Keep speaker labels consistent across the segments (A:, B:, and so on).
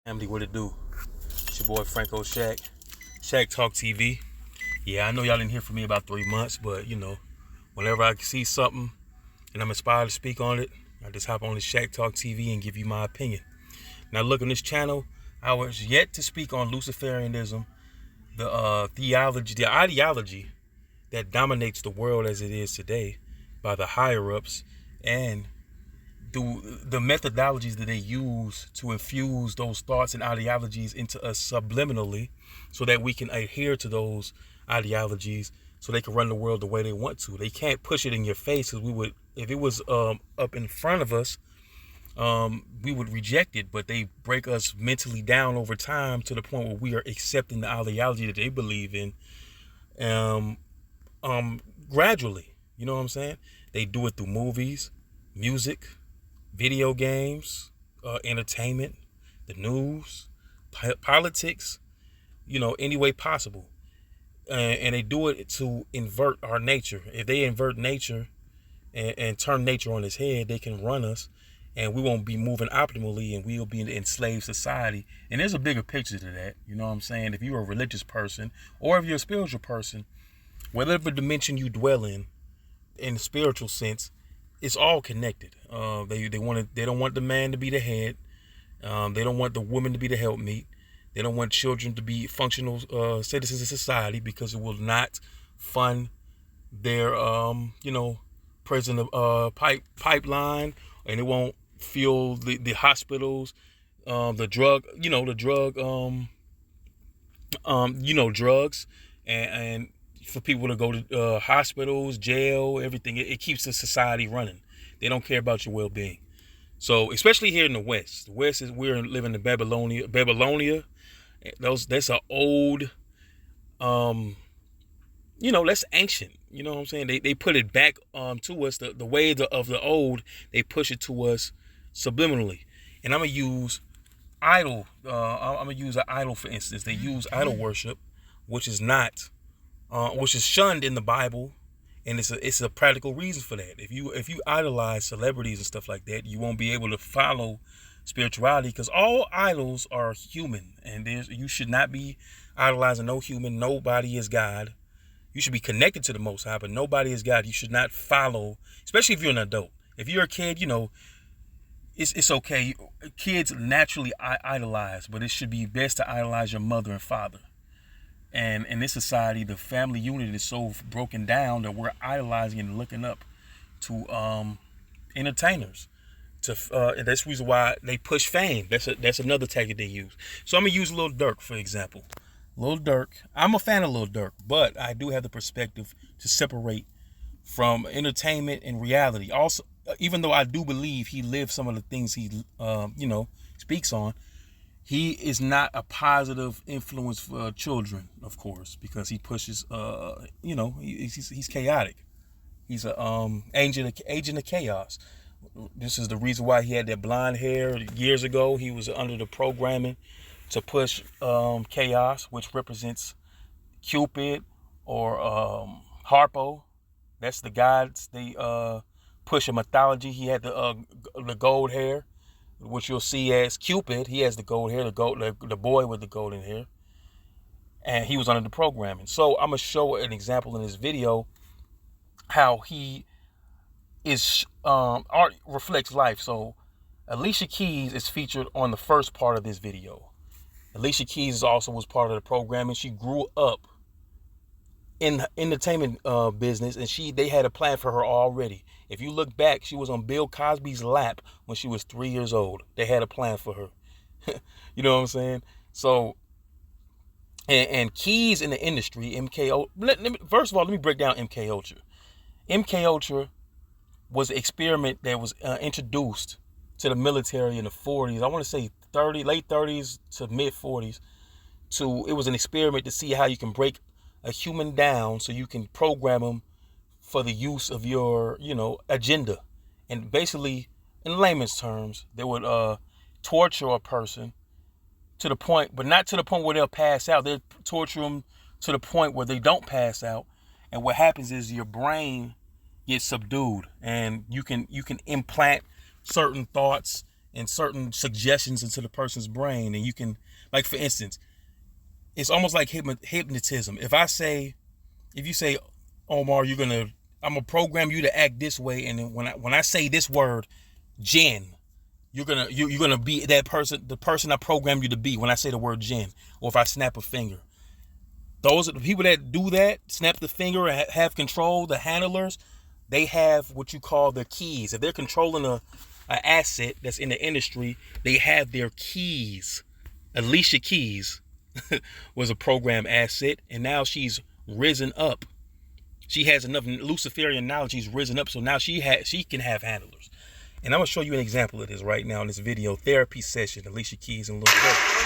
A: Family, what it do? It's your boy Franco Shack Talk TV. Yeah, I know y'all didn't hear from me about 3 months, but whenever I see something and I'm inspired to speak on it, I just hop on the Shack Talk TV and give you my opinion. Now, look on this channel, I was yet to speak on Luciferianism, the theology, the ideology that dominates the world as it is today by the higher ups and the methodologies that they use to infuse those thoughts and ideologies into us subliminally so that we can adhere to those ideologies so they can run the world the way they want to. They can't push it in your face because if it was up in front of us, we would reject it, but they break us mentally down over time to the point where we are accepting the ideology that they believe in um, gradually. You know what I'm saying? They do it through movies, music, video games, entertainment, the news, politics, any way possible. And they do it to invert our nature. If they invert nature and turn nature on its head, they can run us and we won't be moving optimally and we'll be in an enslaved society. And there's a bigger picture to that. You know what I'm saying? If you're a religious person or if you're a spiritual person, whatever dimension you dwell in the spiritual sense, it's all connected. They don't want the man to be the head. They don't want the woman to be the helpmeet. They don't want children to be functional citizens of society because it will not fund their prison pipeline, and it won't fuel the hospitals, the drugs, and for people to go to hospitals, jail, everything. It keeps the society running. They don't care about your well-being. So, especially here in the West. The West is we're living in Babylonia. That's an old, that's ancient. You know what I'm saying? They put it back to us the way of the old. They push it to us subliminally. And I'm gonna use idol. I'm gonna use an idol for instance. They use idol worship, which is shunned in the Bible, and it's a practical reason for that. If you idolize celebrities and stuff like that, you won't be able to follow spirituality because all idols are human, and you should not be idolizing no human. Nobody is God. You should be connected to the Most High, but nobody is God. You should not follow, especially if you're an adult. If you're a kid, it's okay. Kids naturally idolize, but it should be best to idolize your mother and father. And in this society, the family unit is so broken down that we're idolizing and looking up to entertainers. And that's the reason why they push fame. That's another tactic they use. So I'm gonna use Lil Durk for example. Lil Durk, I'm a fan of Lil Durk, but I do have the perspective to separate from entertainment and reality. Also, even though I do believe he lives some of the things he speaks on, he is not a positive influence for children, of course, because he pushes he's chaotic. He's a agent of chaos. This is the reason why he had that blonde hair years ago. He was under the programming to push chaos, which represents Cupid or Harpo. That's the gods. They push a mythology. He had the gold hair, which you'll see as Cupid. He has the gold hair, the boy with the golden hair, and he was under the programming. So I'm gonna show an example in this video how he is art reflects life. So Alicia Keys is featured on the first part of this video. Alicia Keys also was part of the programming. She grew up in the entertainment business, and they had a plan for her already. If you look back, she was on Bill Cosby's lap when she was 3 years old. They had a plan for her. You know what I'm saying? So, and Keys in the industry, first of all, let me break down MK Ultra. MK Ultra was an experiment that was introduced to the military in the 40s. I want to say late 30s to mid 40s. It was an experiment to see how you can break a human down so you can program them for the use of your, agenda. And basically, in layman's terms, they would torture a person to the point, but not to the point where they'll pass out. They torture them to the point where they don't pass out. And what happens is your brain gets subdued, and you can implant certain thoughts and certain suggestions into the person's brain. And you can, like, for instance, it's almost like hypnotism. If you say, Omar, I'm gonna program you to act this way, and then when I say this word, Jen, you're gonna be that person, the person I programmed you to be when I say the word Jen, or if I snap a finger. Those are the people that do that, snap the finger, and have control. The handlers, they have what you call their keys. If they're controlling a asset that's in the industry, they have their keys. Alicia Keys was a program asset, and now she's risen up. She has enough Luciferian knowledge. She's risen up, so now she can have handlers. And I'm gonna show you an example of this right now in this video therapy session. Alicia Keys and Lil Durk.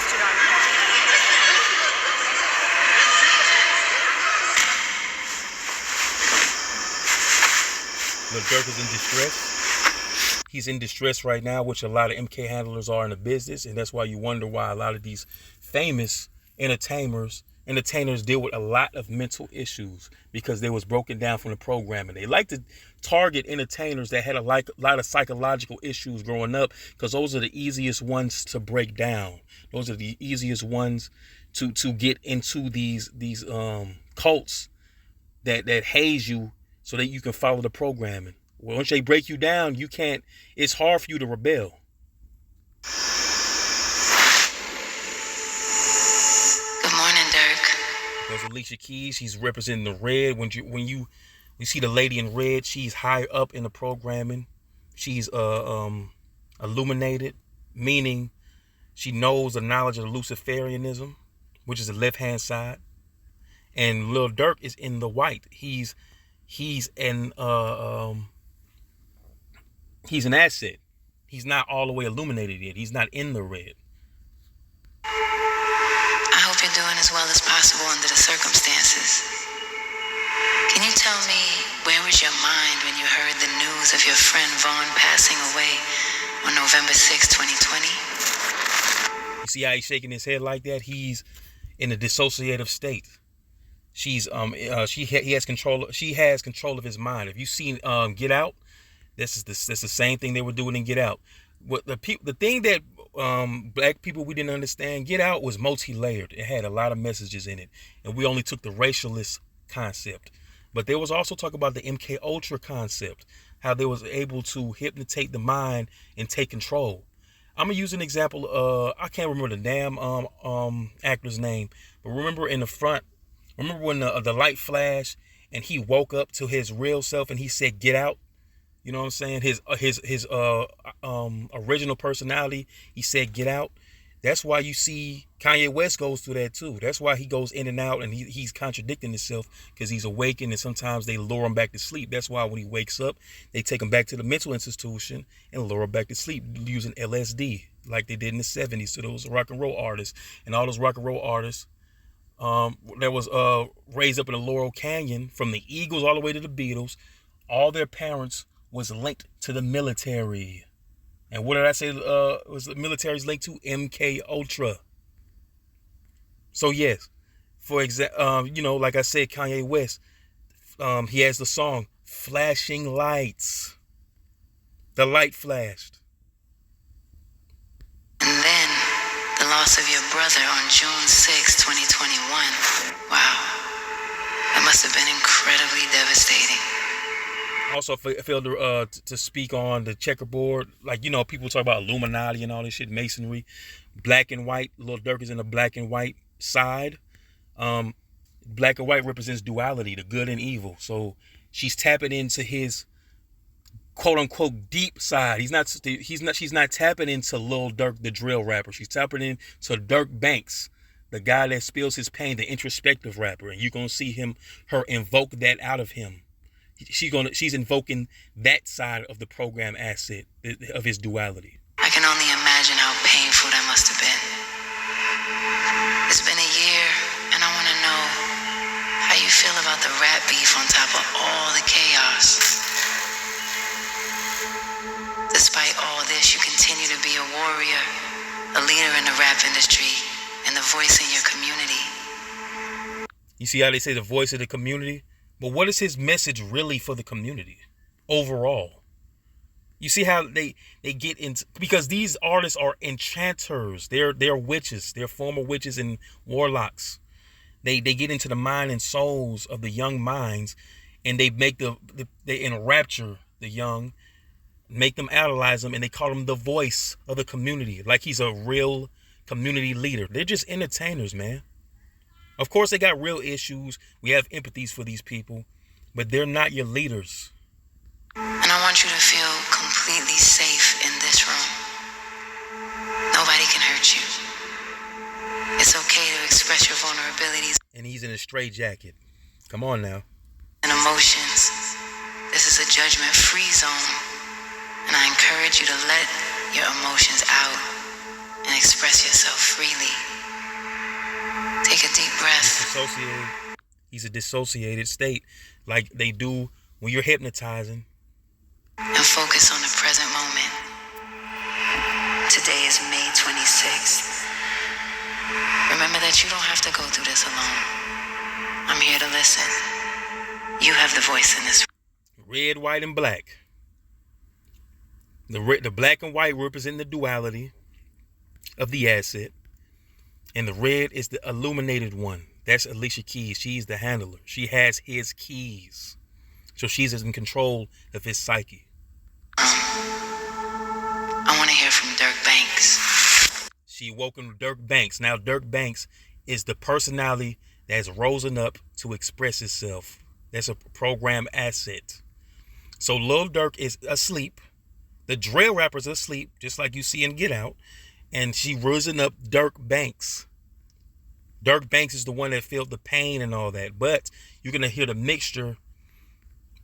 A: Lil Durk is in distress. He's in distress right now, which a lot of MK handlers are in the business, and that's why you wonder why a lot of these famous entertainers deal with a lot of mental issues, because they was broken down from the programming. They like to target entertainers that had a lot of psychological issues growing up, because those are the easiest ones to break down. Those are the easiest ones to get into these cults that haze you so that you can follow the programming. Well, once they break you down, it's hard for you to rebel.
B: Good morning, Durk.
A: There's Alicia Keys. She's representing the red. When you see the lady in red, she's high up in the programming. She's illuminated, meaning she knows the knowledge of Luciferianism, which is the left-hand side. And Lil Durk is in the white. He's an asset. He's not all the way illuminated yet. He's not in the red.
B: I hope you're doing as well as possible under the circumstances. Can you tell me, where was your mind when you heard the news of your friend Vaughn passing away on November 6, 2020?
A: You see how he's shaking his head like that? He's in a dissociative state. He has control of his mind. If you've seen Get Out, that's the same thing they were doing in Get Out. What the thing that black people, we didn't understand, Get Out was multi-layered. It had a lot of messages in it, and we only took the racialist concept. But there was also talk about the MK Ultra concept, how they was able to hypnotate the mind and take control. I'm gonna use an example. I can't remember the damn actor's name, but remember in the front. Remember when the light flashed and he woke up to his real self and he said, "Get out." You know what I'm saying? His original personality, he said, "Get out." That's why you see Kanye West goes through that too. That's why he goes in and out, and he's contradicting himself, because he's awakened, and sometimes they lure him back to sleep. That's why when he wakes up, they take him back to the mental institution and lure him back to sleep using LSD, like they did in the 70s to those rock and roll artists. And all those rock and roll artists that was raised up in the Laurel Canyon, from the Eagles all the way to the Beatles, all their parents was linked to the military. And what did I say was the military's linked to? MK Ultra. So yes, for example, like I said, Kanye West, he has the song "Flashing Lights." The light flashed.
B: And then the loss of your brother on June 6, 2021. Wow. That must have been incredibly devastating.
A: Also, I failed to speak on the checkerboard. Like, people talk about Illuminati and all this shit, Masonry, black and white. Lil Durk is in the black and white side. Black and white represents duality, the good and evil. So she's tapping into his quote unquote deep side. She's not tapping into Lil Durk, the drill rapper. She's tapping into Durk Banks, the guy that spills his pain, the introspective rapper. And you're gonna see her invoke that out of him. She's invoking that side of the program asset of his duality.
B: I can only imagine how painful that must have been. It's been a year, and I want to know how you feel about the rap beef on top of all the chaos. Despite all this, you continue to be a warrior, a leader in the rap industry, and the voice in your community.
A: You see how they say the voice of the community? But what is his message really for the community overall? You see how they get into, because these artists are enchanters. They're witches. They're former witches and warlocks. They get into the mind and souls of the young minds, and they make they enrapture the young, make them idolize them, and they call him the voice of the community, like he's a real community leader. They're just entertainers, man. Of course, they got real issues. We have empathies for these people, but they're not your leaders.
B: And I want you to feel completely safe in this room. Nobody can hurt you. It's okay to express your vulnerabilities.
A: And he's in a straitjacket. Come on now.
B: And emotions. This is a judgment-free zone. And I encourage you to let your emotions out and express yourself freely. Take a deep breath.
A: He's a dissociated state, like they do when you're hypnotizing.
B: And focus on the present moment. Today is May 26th. Remember that you don't have to go through this alone. I'm here to listen. You have the voice in this.
A: Red, white, and black. The black and white represent the duality of the asset. And the red is the illuminated one. That's Alicia Keys. She's the handler. She has his keys. So she's in control of his psyche.
B: I want to hear from Durk Banks.
A: She woken Durk Banks. Now Durk Banks is the personality that's risen up to express itself. That's a program asset. So Lil Durk is asleep. The drill rapper's asleep, just like you see in Get Out. And she risen up Durk Banks. Durk Banks is the one that felt the pain and all that. But you're going to hear the mixture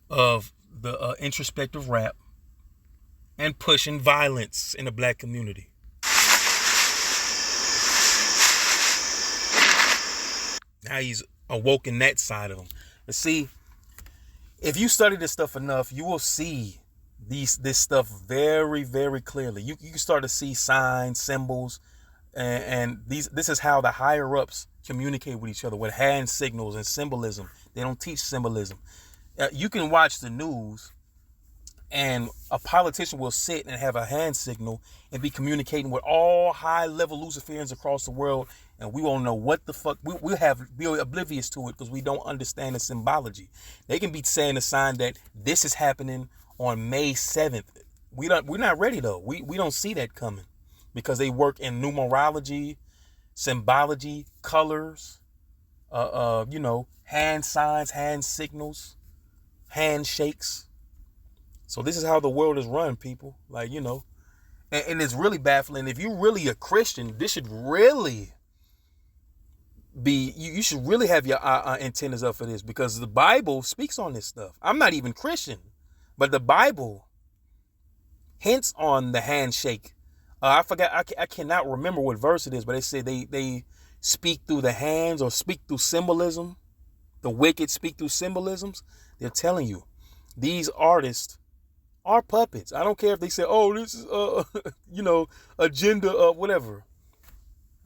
A: of the introspective rap and pushing violence in the black community. Now he's awoken that side of him. But see, if you study this stuff enough, you will see this stuff very, very clearly. You can start to see signs, symbols, and this is how the higher ups communicate with each other, with hand signals and symbolism. They don't teach symbolism. You can watch the news, and a politician will sit and have a hand signal and be communicating with all high-level Luciferians across the world, and we won't know what the fuck. We'll be oblivious to it because we don't understand the symbology. They can be saying a sign that this is happening on May 7th. We're not ready though. We don't see that coming because they work in numerology, symbology, colors, hand signs, hand signals, handshakes. So this is how the world is run, people. Like, and it's really baffling. If you're really a Christian, this should really be, you should really have your antennas up for this, because the Bible speaks on this stuff. I'm not even Christian, but the Bible hints on the handshake. I forgot, I cannot remember what verse it is, but they say they speak through the hands or speak through symbolism. The wicked speak through symbolisms. They're telling you, these artists are puppets. I don't care if they say, oh, this is agenda of whatever.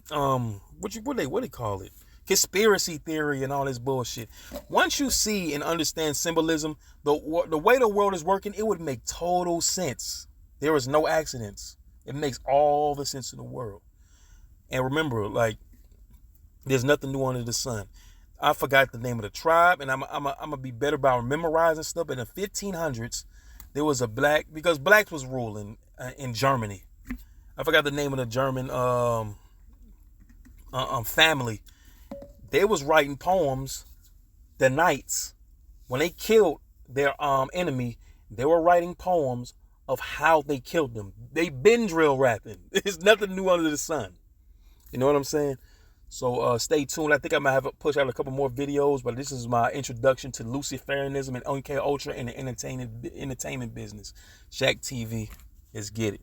A: What they call it? Conspiracy theory and all this bullshit. Once you see and understand symbolism, the way the world is working, it would make total sense. There is no accidents. It makes all the sense in the world. And remember, like, there's nothing new under the sun. I forgot the name of the tribe, and I'm gonna be better about memorizing stuff. But in the 1500s, there was a black, because blacks was ruling in Germany. I forgot the name of the German family. They was writing poems. The knights, when they killed their enemy, they were writing poems of how they killed them. They been drill rapping. There's nothing new under the sun. You know what I'm saying? So stay tuned. I think I might have to push out a couple more videos, but this is my introduction to Luciferianism and MK Ultra and the entertainment business. Shaq TV. Let's get it.